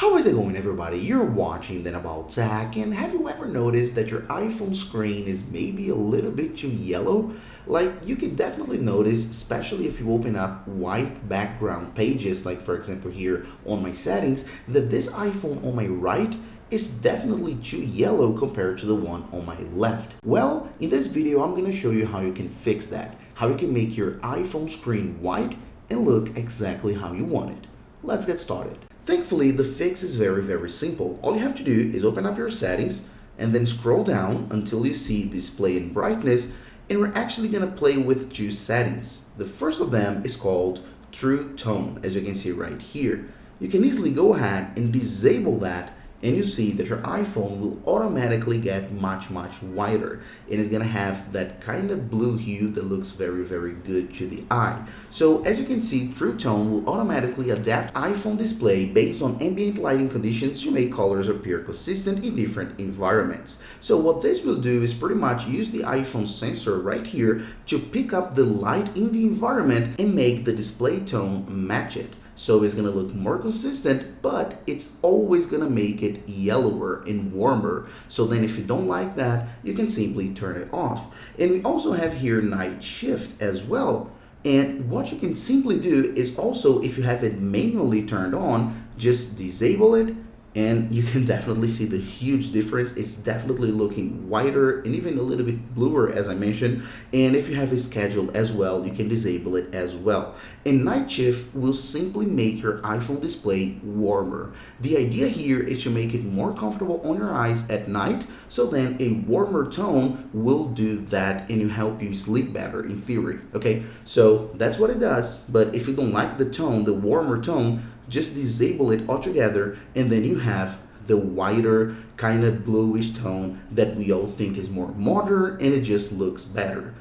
How is it going, everybody? You're watching Then About Tech, and have you ever noticed that your iPhone screen is maybe a little bit too yellow? Like, you can definitely notice, especially if you open up white background pages, like for example here on my settings, that this iPhone on my right is definitely too yellow compared to the one on my left. Well, in this video, I'm going to show you how you can fix that, how you can make your iPhone screen white and look exactly how you want it. Let's get started. Thankfully, the fix is very simple. All you have to do is open up your settings and then scroll down until you see display and brightness, and we're actually going to play with two settings. The first of them is called True Tone, as you can see right here. You can easily go ahead and disable that, and you see that your iPhone will automatically get much whiter, and it's gonna have that kind of blue hue that looks very good to the eye. So as you can see, True Tone will automatically adapt iPhone display based on ambient lighting conditions to make colors appear consistent in different environments. So what this will do is pretty much use the iPhone sensor right here to pick up the light in the environment and make the display tone match it. So it's going to look more consistent, but it's always going to make it yellower and warmer. So then if you don't like that, you can simply turn it off. And we also have here night shift as well. And what you can simply do is also, if you have it manually turned on, just disable it. And you can definitely see the huge difference. It's definitely looking whiter and even a little bit bluer, as I mentioned. And if you have it scheduled as well, you can disable it as well. And night shift will simply make your iPhone display warmer. The idea here is to make it more comfortable on your eyes at night, so then a warmer tone will do that and help you sleep better in theory. Okay, so that's what it does. But if you don't like the tone, the warmer tone, just disable it altogether, and then you have the whiter kind of bluish tone that we all think is more modern, and it just looks better.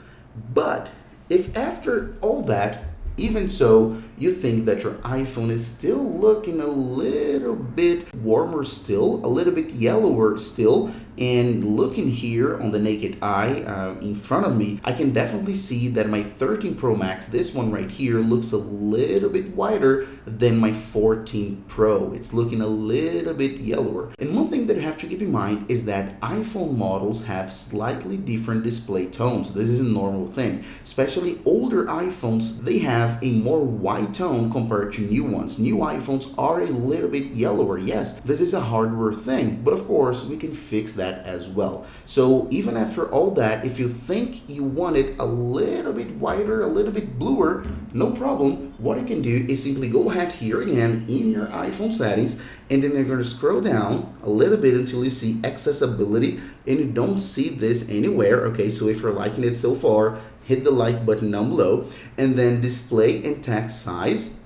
But if after all that, even so, you think that your iPhone is still looking a little bit warmer still, a little bit yellower still, and looking here on the naked eye in front of me, I can definitely see that my 13 Pro Max, this one right here, looks a little bit whiter than my 14 Pro. It's looking a little bit yellower. And one thing that you have to keep in mind is that iPhone models have slightly different display tones. This is a normal thing. Especially older iPhones, they have a more white tone compared to new ones. New iPhones are a little bit yellower. Yes, this is a hardware thing, but of course we can fix that as well. So even after all that, if you think you want it a little bit whiter, a little bit bluer, no problem. What you can do is simply go ahead here again in your iPhone settings, and then you're going to scroll down a little bit until you see accessibility, and you don't see this anywhere. Okay, so if you're liking it so far, hit the like button down below, and then display and text size,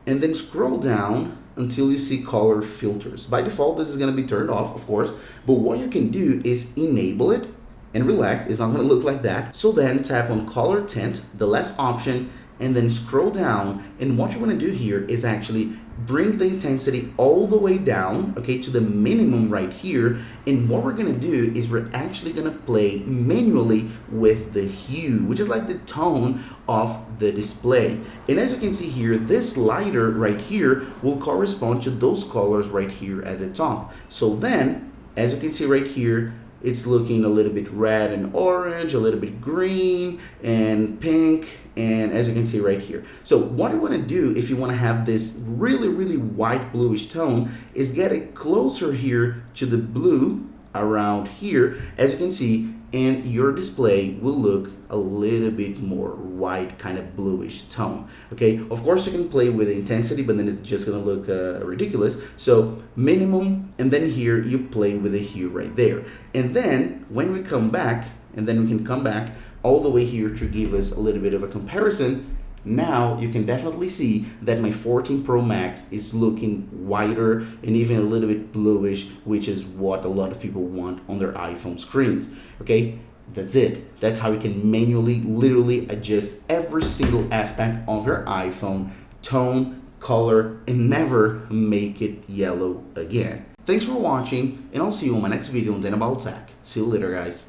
and then scroll down until you see color filters. By default, this is going to be turned off, of course, but what you can do is enable it and relax. It's not going to look like that. So then tap on color tint, the last option, and then scroll down. And what you want to do here is actually bring the intensity all the way down, okay, to the minimum right here. And what we're going to do is we're actually going to play manually with the hue, which is like the tone of the display. And as you can see here, this slider right here will correspond to those colors right here at the top. So then, as you can see right here, it's looking a little bit red and orange, a little bit green and pink, and as you can see right here. So what you want to do if you want to have this really white bluish tone is get it closer here to the blue around here, as you can see, and your display will look a little bit more white, kind of bluish tone. Okay, of course you can play with intensity, but then it's just gonna look ridiculous. So minimum, and then here you play with the hue right there. And then when we come back, and then we can come back all the way here to give us a little bit of a comparison. Now you can definitely see that my 14 Pro Max is looking whiter and even a little bit bluish, which is what a lot of people want on their iPhone screens. Okay, that's it. That's how you can manually, literally adjust every single aspect of your iPhone, tone, color, and never make it yellow again. Thanks for watching, and I'll see you on my next video on Then About Tech. See you later, guys.